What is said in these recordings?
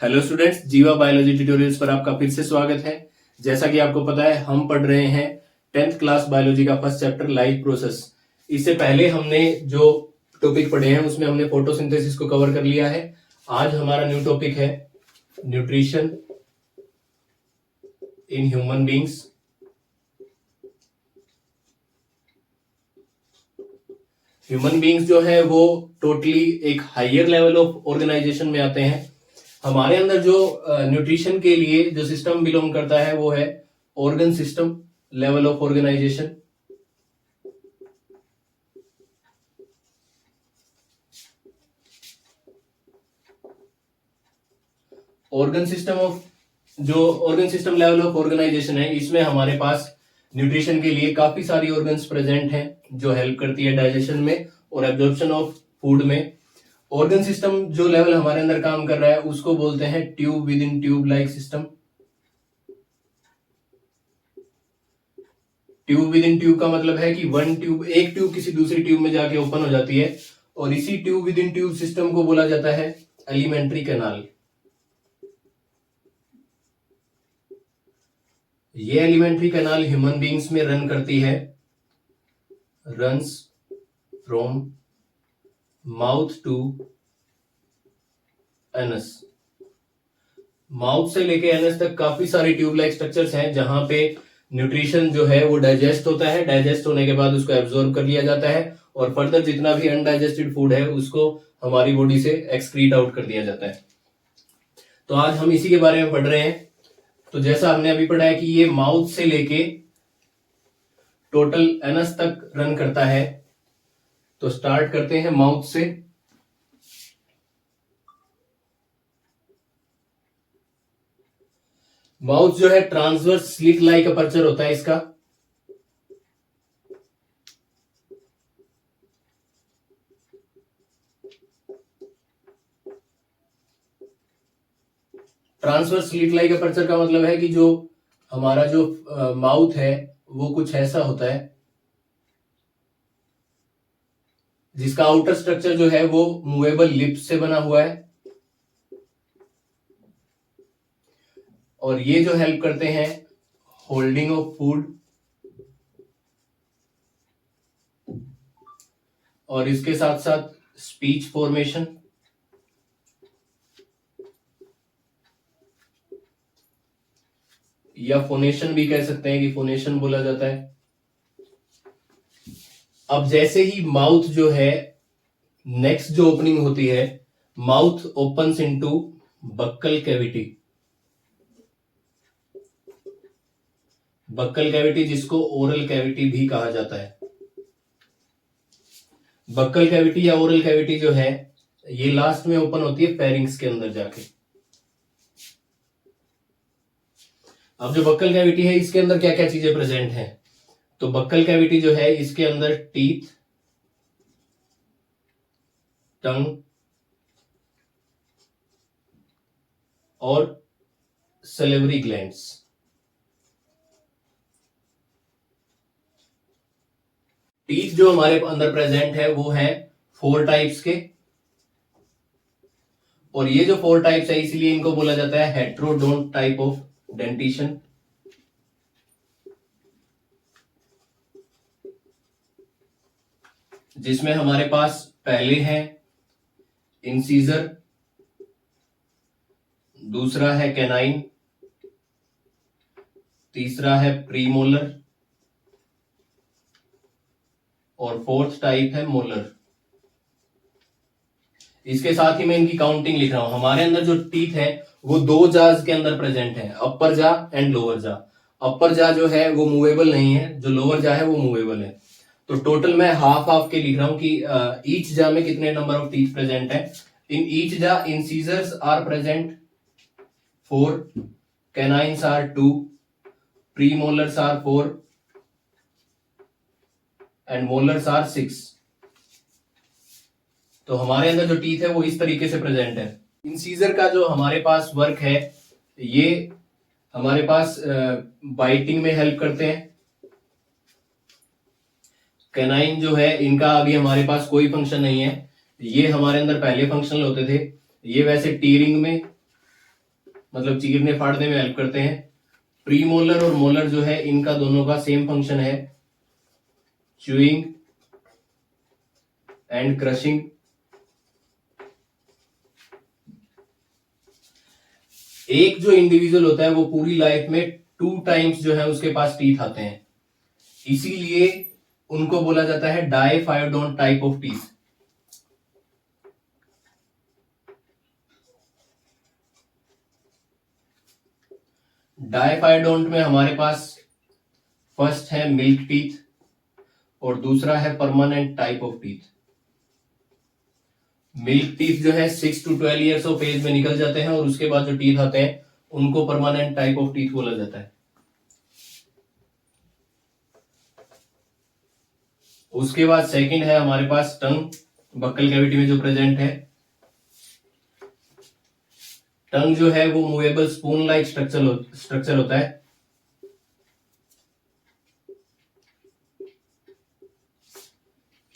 Hello students, जीवा biology tutorials पर आपका फिर से स्वागत है। जैसा कि आपको पता है, हम पढ़ रहे हैं 10th क्लास बायोलॉजी का फर्स्ट चैप्टर लाइफ प्रोसेस। इससे पहले हमने जो टॉपिक पढ़े हैं उसमें हमने फोटोसिंथेसिस को कवर कर लिया है। आज हमारा न्यू टॉपिक है nutrition in human beings. Human beings जो है वो टोटली एक हायर लेवल ऑफ ऑर्गेनाइजेशन में आते हैं। हमारे अंदर जो न्यूट्रिशन के लिए जो सिस्टम बिलोंग करता है वो है organ system level of organisation. Organ system level of organisation है, इसमें हमारे पास न्यूट्रिशन के लिए काफी सारी ऑर्गन्स प्रेजेंट हैं जो हेल्प करती है डाइजेशन में और एब्जॉर्प्शन ऑफ फूड में। ऑर्गन सिस्टम जो लेवल हमारे अंदर काम कर रहा है उसको बोलते हैं tube within tube like system. Tube within tube का मतलब है कि एक ट्यूब किसी दूसरी ट्यूब में जाके ओपन हो जाती है और इसी tube within tube system को बोला जाता है एलिमेंट्री कैनाल। ये एलिमेंट्री कैनाल ह्यूमन बींग्स में रन करती है, runs from mouth to anus. Mouth से लेके एनस तक काफी सारी ट्यूब लाइक स्ट्रक्चर्स हैं जहां पे न्यूट्रिशन जो है वो डाइजेस्ट होता है। डाइजेस्ट होने के बाद उसको एब्जॉर्ब कर लिया जाता है और फर्दर जितना भी अनडाइजेस्टेड फूड है उसको हमारी बॉडी से एक्सक्रीट आउट कर दिया जाता है। तो आज हम इसी के बारे में पढ़ रहे हैं। तो जैसा हमने अभी पढ़ा है कि ये माउथ से लेके टोटल एनस तक रन करता है। तो स्टार्ट करते हैं माउथ से। माउथ जो है ट्रांसवर्स स्लिट लाइक अपर्चर होता है इसका। ट्रांसवर्स स्लिट लाइक अपर्चर का मतलब है कि जो हमारा जो माउथ है वो कुछ ऐसा होता है जिसका आउटर स्ट्रक्चर जो है वो मूवेबल लिप्स से बना हुआ है और ये जो हेल्प करते हैं होल्डिंग ऑफ फूड और इसके साथ साथ स्पीच फॉर्मेशन। या फोनेशन भी कह सकते हैं कि फोनेशन बोला जाता है। अब जैसे ही माउथ जो है नेक्स्ट जो ओपनिंग होती है, mouth opens into buccal cavity. Buccal cavity जिसको ओरल कैविटी भी कहा जाता है। बक्कल कैविटी या ओरल कैविटी जो है ये लास्ट में ओपन होती है फेरिंग्स के अंदर जाके। अब जो बक्कल कैविटी है इसके अंदर क्या क्या चीजें प्रेजेंट हैं? तो बक्कल कैविटी जो है इसके अंदर टीथ, टंग और सलेवरी ग्लैंड्स। टीथ जो हमारे अंदर प्रेजेंट है वो है 4 टाइप्स के और ये जो 4 टाइप्स है इसलिए इनको बोला जाता है हेट्रोडोंट टाइप ऑफ डेंटिशन। जिसमें हमारे पास पहले है इंसीजर, दूसरा है कैनाइन, तीसरा है प्रीमोलर और फोर्थ टाइप है मोलर। इसके साथ ही मैं इनकी काउंटिंग लिख रहा हूं। हमारे अंदर जो टीथ है वो 2 जाज के अंदर प्रेजेंट है, अपर जा एंड लोअर जा। अपर जा जो है वो मूवेबल नहीं है, जो लोअर जा है वो मूवेबल है। तो टोटल मैं हाफ हाफ के लिख रहा हूं कि ईच जा में कितने नंबर ऑफ टीथ प्रेजेंट है। In each jaw incisors are present 4, canines are 2, premolars are 4 and molars are 6। तो हमारे अंदर जो टीथ है वो इस तरीके से प्रेजेंट है। इंसीजर का जो हमारे पास वर्क है ये हमारे पास बाइटिंग में हेल्प करते हैं। कैनाइन जो है इनका अभी हमारे पास कोई फंक्शन नहीं है, ये हमारे अंदर पहले फंक्शनल होते थे। ये वैसे टीयरिंग में मतलब चीरने फाड़ने में हेल्प करते हैं। प्रीमोलर और मोलर जो है इनका दोनों का सेम फंक्शन है, च्यूइंग एंड क्रशिंग। एक जो इंडिविजुअल होता है वो पूरी लाइफ में 2 टाइम्स जो है उसके पास टीथ आते हैं, इसीलिए उनको बोला जाता है डायफायोडोंट टाइप ऑफ टीथ। डायफायोडोंट में हमारे पास फर्स्ट है मिल्क टीथ और दूसरा है permanent type of teeth. Milk teeth जो है 6 to 12 ईयर्स ऑफ एज में निकल जाते हैं और उसके बाद जो टीथ आते हैं उनको परमानेंट टाइप ऑफ टीथ बोला जाता है। उसके बाद सेकंड है हमारे पास टंग, बक्कल कैविटी में जो प्रेजेंट है। टंग जो है वो मूवेबल स्पून लाइक स्ट्रक्चर होता है।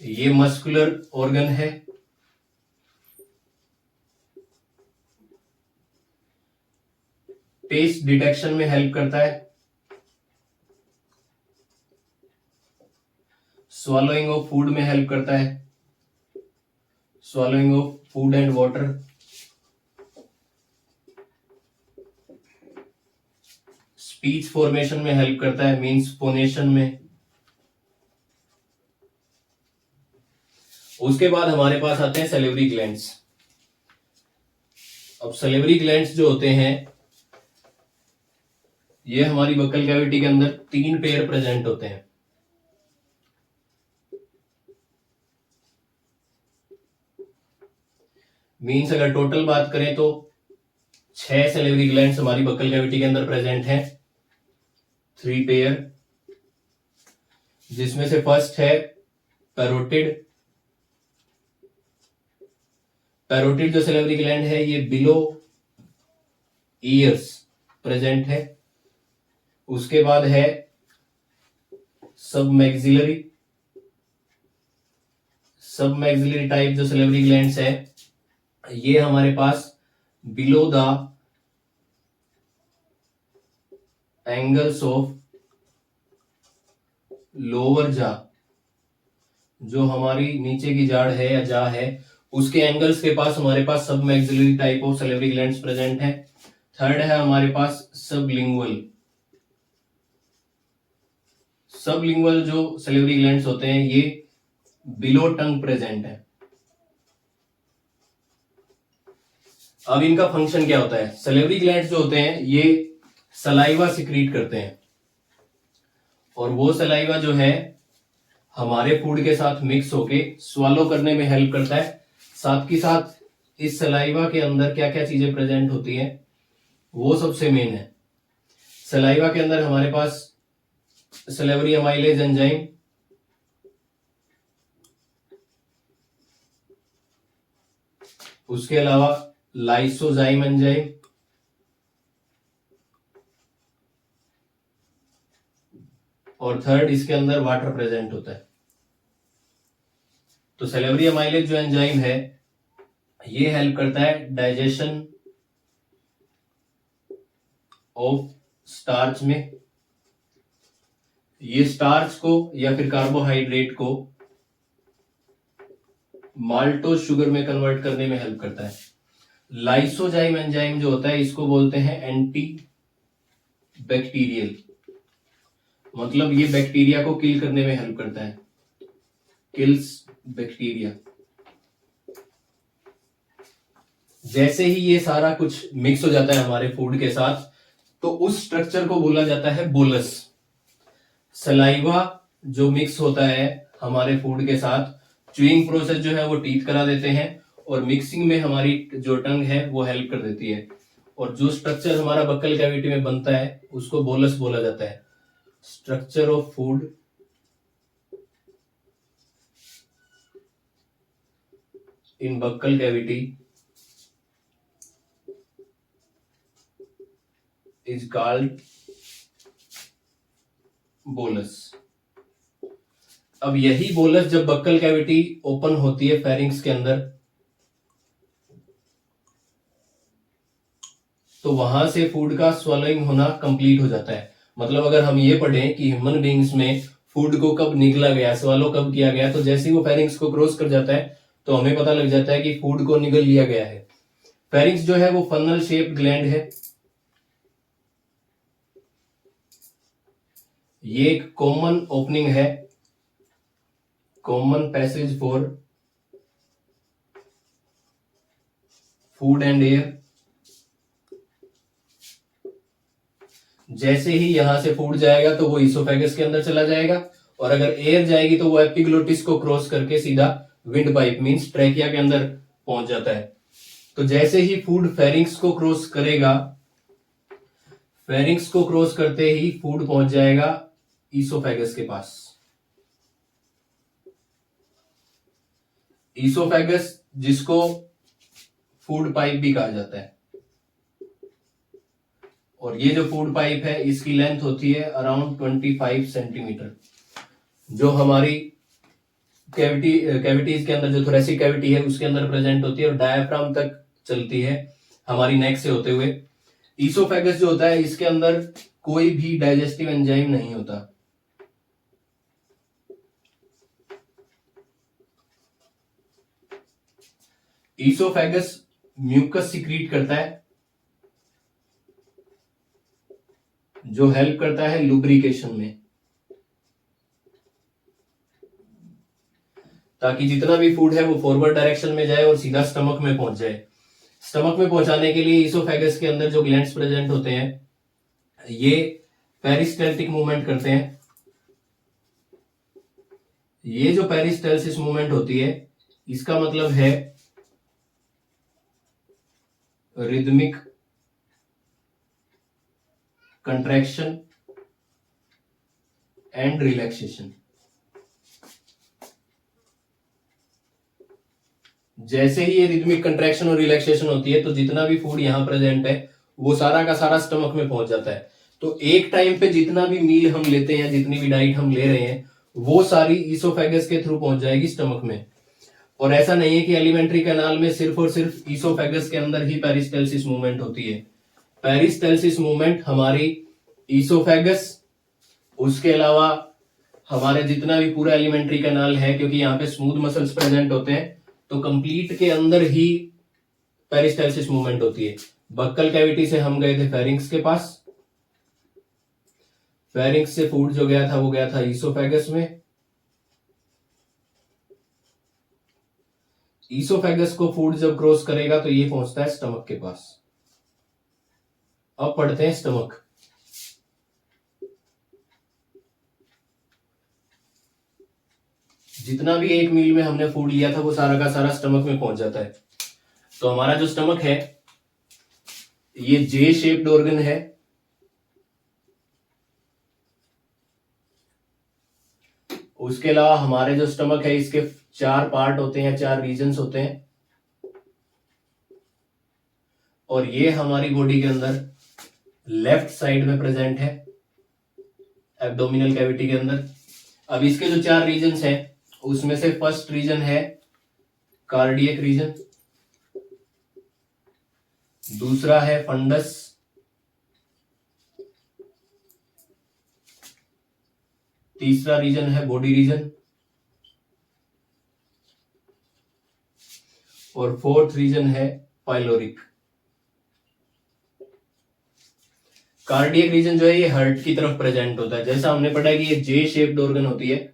ये मस्कुलर ऑर्गन है। टेस्ट डिटेक्शन में हेल्प करता है। स्वॉलोइंग ऑफ फूड में हेल्प करता है, swallowing of food and water. Speech formation में हेल्प करता है, मींस फोनेशन में। उसके बाद हमारे पास आते हैं सैलिवरी ग्लैंड्स। अब सैलिवरी ग्लैंड्स जो होते हैं ये हमारी बक्कल कैविटी के अंदर 3 पेयर प्रेजेंट होते हैं। मींस अगर टोटल बात करें तो 6 सैलिवरी ग्लैंड्स हमारी बक्कल कैविटी के अंदर प्रेजेंट हैं, 3 पेयर, जिसमें से फर्स्ट है पैरोटिड। पैरोटिड जो सैलिवरी ग्लैंड है ये बिलो ईयर्स प्रेजेंट है। उसके बाद है sub maxillary. Sub maxillary type जो सैलिवरी ग्लैंड्स है ये हमारे पास below the angles of lower jaw, जो हमारी नीचे की जाड़ है या जा है उसके एंगल्स के पास हमारे पास sub maxillary type of salivary glands present है। थर्ड है हमारे पास सबलिंगुअल। सबलिंगुअल जो सैलिवरी ग्लैंड्स होते हैं ये बिलो टंग प्रेजेंट है। अब इनका फंक्शन क्या होता है? सैलिवरी ग्लैंड्स जो होते हैं ये सलाइवा सिक्रीट करते हैं और वो सलाइवा जो है हमारे फूड के साथ मिक्स होके स्वालो करने में हेल्प करता है। साथ ही साथ इस सलाइवा के अंदर क्या क्या चीजें प्रेजेंट होती हैं वो सबसे मेन है। सलाइवा के अंदर हमारे पास सैलिवरी अमाइलेज एंजाइम, उसके अलावा लाइसोजाइम एंजाइम, और थर्ड इसके अंदर वाटर प्रेजेंट होता है। तो सैलिवरी अमाइलेज जो एंजाइम है ये हेल्प करता है डाइजेशन ऑफ स्टार्च में। ये स्टार्च को या फिर कार्बोहाइड्रेट को माल्टोज शुगर में कन्वर्ट करने में हेल्प करता है। लाइसोजाइम एंजाइम जो होता है इसको बोलते हैं एंटी बैक्टीरियल, मतलब ये बैक्टीरिया को किल करने में हेल्प करता है, किल्स बैक्टीरिया। जैसे ही ये सारा कुछ मिक्स हो जाता है हमारे फूड के साथ तो उस स्ट्रक्चर को बोला जाता है बोलस। सलाइवा जो मिक्स होता है हमारे फूड के साथ, च्यूइंग प्रोसेस जो है वो टीथ करा देते हैं और मिक्सिंग में हमारी जो टंग है वो हेल्प कर देती है, और जो स्ट्रक्चर हमारा बक्कल कैविटी में बनता है उसको बोलस बोला जाता है। Structure of food in buccal cavity is called bolus. अब यही बोलस जब बक्कल कैविटी ओपन होती है फेरिंक्स के अंदर तो वहां से फूड का स्वॉलोइंग होना कंप्लीट हो जाता है। मतलब अगर हम ये पढ़ें कि ह्यूमन बींग्स में फूड को कब निगला गया, स्वॉलो कब किया गया, तो जैसे ही वो फेरिंग्स को क्रॉस कर जाता है तो हमें पता लग जाता है कि फूड को निगल लिया गया है। फेरिंग्स जो है वो फनल शेप्ड ग्लैंड है। ये एक कॉमन ओपनिंग है, common passage for food and air. जैसे ही यहां से फूड जाएगा तो वो इसोफेगस के अंदर चला जाएगा, और अगर एयर जाएगी तो वो एपिग्लोटिस को क्रॉस करके सीधा विंड पाइप मींस ट्रैकिया के अंदर पहुंच जाता है। तो जैसे ही फूड फेरिंग्स को क्रॉस करेगा, फेरिंग्स को क्रॉस करते ही फूड पहुंच जाएगा इसोफेगस के पास। इसोफेगस जिसको फूड पाइप भी कहा जाता है, और ये जो फूड पाइप है इसकी लेंथ होती है अराउंड 25 सेंटीमीटर। जो हमारी कैविटीज के अंदर, जो थोरेसिक कैविटी है उसके अंदर प्रेजेंट होती है और डायाफ्राम तक चलती है हमारी नेक से होते हुए। इसोफेगस जो होता है इसके अंदर कोई भी डाइजेस्टिव एंजाइम नहीं होता। इसोफेगस म्यूकस सिक्रीट करता है जो हेल्प करता है लुब्रिकेशन में, ताकि जितना भी फूड है वो फॉरवर्ड डायरेक्शन में जाए और सीधा स्टमक में पहुंच जाए। स्टमक में पहुंचाने के लिए इसोफेगस के अंदर जो ग्लैंड्स प्रेजेंट होते हैं ये पेरिस्टैल्टिक मूवमेंट करते हैं। ये जो पेरिस्टैल्सिस मूवमेंट होती है इसका मतलब है रिदमिक कंट्रैक्शन एंड रिलैक्सेशन। जैसे ही ये रिदमिक कंट्रैक्शन और रिलैक्सेशन होती है तो जितना भी फूड यहां प्रेजेंट है वो सारा का सारा स्टमक में पहुंच जाता है। तो एक टाइम पे जितना भी मील हम लेते हैं, जितनी भी डाइट हम ले रहे हैं, वो सारी इसोफेगस के थ्रू पहुंच जाएगी स्टमक में। और ऐसा नहीं है कि एलिमेंट्री कैनाल में सिर्फ और सिर्फ इसोफेगस के अंदर ही पेरिस्टैल्सिस मूवमेंट होती है। पेरिस्टैल्सिस मूवमेंट हमारी इसोफेगस, उसके अलावा हमारे जितना भी पूरा एलिमेंट्री कैनाल है, क्योंकि यहाँ पे स्मूथ मसल्स प्रेजेंट होते हैं तो कंप्लीट के अंदर ही पेरिस्टैल्सिस मूवमेंट होती है। बक्कल कैविटी से हम गए थे फेरिंग्स के पास, फेरिंग्स से फूड जो गया था वो गया था इसोफेगस में। इसोफेगस को फूड जब क्रॉस करेगा तो ये पहुंचता है स्टमक के पास। अब पढ़ते हैं स्टमक। जितना भी एक मील में हमने फूड लिया था वो सारा का सारा स्टमक में पहुंच जाता है। तो हमारा जो स्टमक है ये जे शेप्ड ऑर्गन है। उसके अलावा हमारे जो स्टमक है इसके 4 पार्ट होते हैं, 4 रीजन्स होते हैं, और ये हमारी बॉडी के अंदर लेफ्ट साइड में प्रेजेंट है एब्डोमिनल कैविटी के अंदर। अब इसके जो 4 रीजन्स हैं उसमें से फर्स्ट रीजन है कार्डियक रीजन, दूसरा है फंडस, तीसरा रीजन है बॉडी रीजन, और फोर्थ रीजन है पाइलोरिक। कार्डियक रीजन जो है ये हार्ट की तरफ प्रेजेंट होता है। जैसा हमने पढ़ा है कि ये जे शेप्ड ऑर्गन होती है,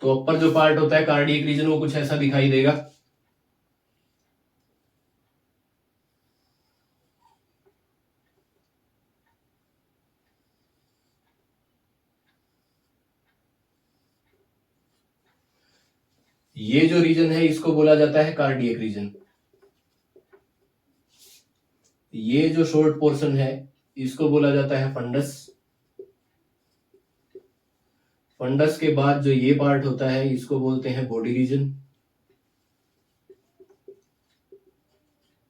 तो अपर जो पार्ट होता है कार्डियक रीजन वो कुछ ऐसा दिखाई देगा। ये जो रीजन है इसको बोला जाता है कार्डियक रीजन। ये जो शॉर्ट पोर्शन है इसको बोला जाता है फंडस। फंडस के बाद जो ये पार्ट होता है इसको बोलते हैं बॉडी रीजन,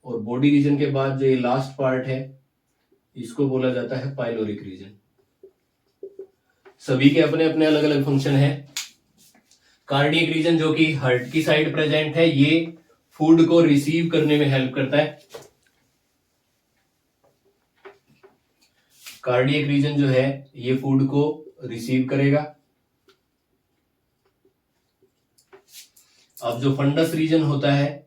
और बॉडी रीजन के बाद जो ये लास्ट पार्ट है इसको बोला जाता है पाइलोरिक रीजन। सभी के अपने अपने अलग अलग फंक्शन है। कार्डियक रीजन जो कि हार्ट की साइड प्रेजेंट है, ये फूड को रिसीव करने में हेल्प करता है। कार्डियक रीजन जो है ये फूड को रिसीव करेगा। अब जो फंडस रीजन होता है,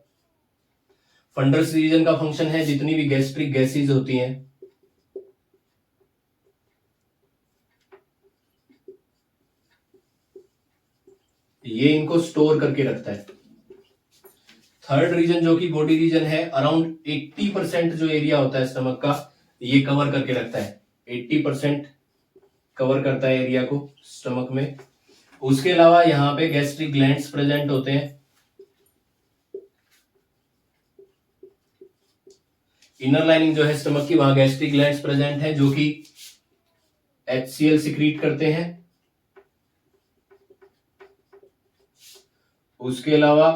फंडस रीजन का फंक्शन है जितनी भी गैस्ट्रिक गैसेज होती हैं ये इनको स्टोर करके रखता है। थर्ड रीजन जो कि बॉडी रीजन है, अराउंड 80% जो एरिया होता है स्टमक का ये कवर करके रखता है। 80% कवर करता है एरिया को स्टमक में। उसके अलावा यहाँ पे गैस्ट्रिक ग्लैंड्स प्रेजेंट होते हैं। इनर लाइनिंग जो है स्टमक की, वहां गैस्ट्रिक ग्लैंड्स प्रेजेंट है जो कि HCl सिक्रीट करते हैं। उसके अलावा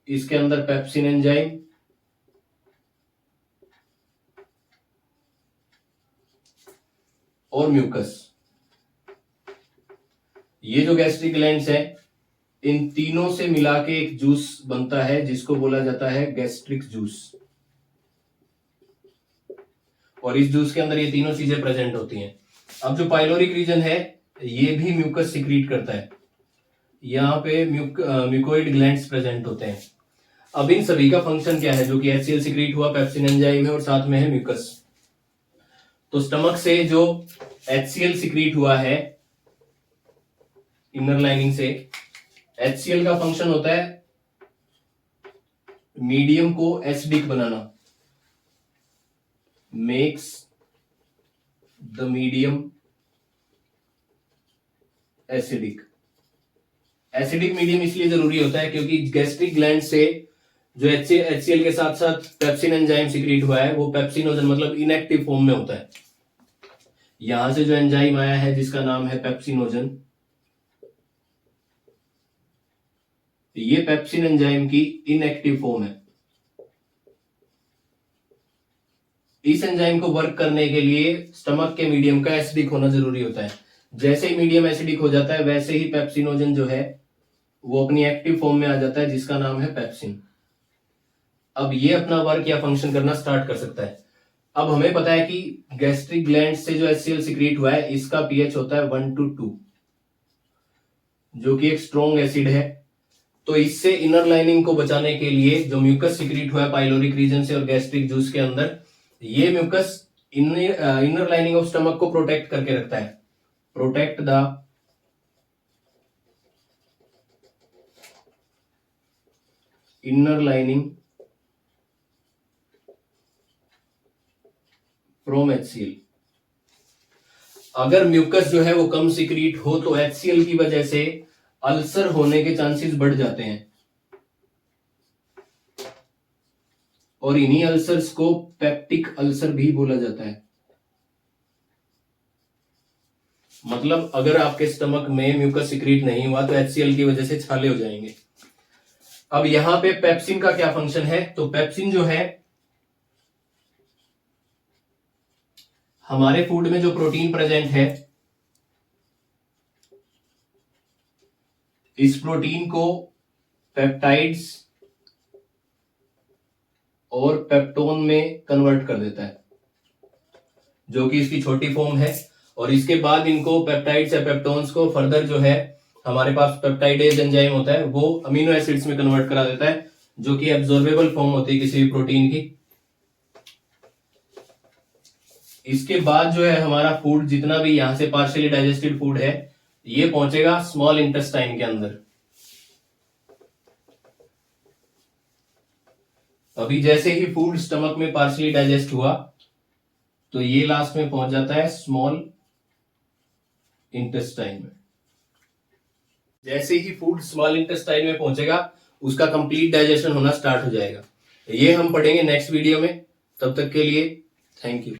इसके अंदर पेप्सिन एंजाइम और म्यूकस, ये जो गैस्ट्रिक ग्लैंड्स है इन तीनों से मिला के एक जूस बनता है जिसको बोला जाता है गैस्ट्रिक जूस। और इस जूस के अंदर ये तीनों चीजें प्रेजेंट होती हैं। अब जो पाइलोरिक रीजन है ये भी म्यूकस सिक्रीट करता है। यहाँ पे म्यूकोइड ग्लैंड्स प्रेजेंट होते हैं। अब इन सभी का फंक्शन क्या है, जो कि HCl सिक्रीट हुआ, पेप्सिन एंजाइम है और साथ में है म्यूकस। तो स्टमक से जो HCl सिक्रीट हुआ है इनर लाइनिंग से, HCl का फंक्शन होता है मीडियम को acidic banana, makes the medium acidic. Acidic medium इसलिए जरूरी होता है क्योंकि गैस्ट्रिक ग्लैंड से जो HCl के साथ साथ पेप्सिन एंजाइम सिक्रीट हुआ है वो पेप्सिनोजन मतलब इनएक्टिव फॉर्म में होता है। यहां से जो एंजाइम आया है जिसका नाम है पेप्सिनोजन, ये पेप्सिन एंजाइम की इनएक्टिव फॉर्म है। इस एंजाइम को वर्क करने के लिए स्टमक के मीडियम का एसिडिक होना जरूरी होता है। जैसे ही मीडियम एसिडिक हो जाता है वैसे ही पेप्सिनोजन जो है वो अपनी एक्टिव फॉर्म में आ जाता है जिसका नाम है पेप्सिन। अब ये अपना वर्क या फंक्शन करना स्टार्ट कर सकता है। अब हमें पता है कि गैस्ट्रिक ग्लैंड से जो HCl सिक्रीट हुआ है इसका pH होता है 1 to 2, जो कि एक स्ट्रॉन्ग एसिड है। तो इससे इनर लाइनिंग को बचाने के लिए जो म्यूकस सिक्रीट हुआ है पाइलोरिक रीजन से और गैस्ट्रिक जूस के अंदर, ये mucus inner lining of stomach को प्रोटेक्ट करके रखता है। Protect the inner lining from HCl। अगर म्यूकस जो है वो कम सिक्रीट हो तो HCl की वजह से अल्सर होने के चांसेस बढ़ जाते हैं और इन्हीं अल्सर्स को पेप्टिक अल्सर भी बोला जाता है। मतलब अगर आपके स्टमक में म्यूकस सिक्रीट नहीं हुआ तो HCl की वजह से छाले हो जाएंगे। अब यहां पे पेप्सिन का क्या फंक्शन है, तो पेप्सिन जो है हमारे फूड में जो प्रोटीन प्रेजेंट है इस प्रोटीन को पेप्टाइड्स और पेप्टोन में कन्वर्ट कर देता है, जो कि इसकी छोटी फॉर्म है। और इसके बाद इनको पेप्टाइड्स या पेप्टोन्स को फर्दर जो है हमारे पास पेप्टाइडेज एंजाइम होता है वो अमीनो एसिड्स में कन्वर्ट करा देता है, जो कि एब्जॉर्बेबल फॉर्म होती है किसी भी प्रोटीन की। इसके बाद जो है हमारा फूड जितना भी यहां से पार्शियली डाइजेस्टेड फूड है ये पहुंचेगा स्मॉल इंटेस्टाइन के अंदर। अभी जैसे ही फूड स्टमक में पार्शियली डाइजेस्ट हुआ तो ये लास्ट में पहुंच जाता है स्मॉल इंटेस्टाइन में। जैसे ही फूड स्मॉल इंटेस्टाइन में पहुंचेगा उसका कंप्लीट डाइजेशन होना स्टार्ट हो जाएगा। ये हम पढ़ेंगे नेक्स्ट वीडियो में। तब तक के लिए थैंक यू।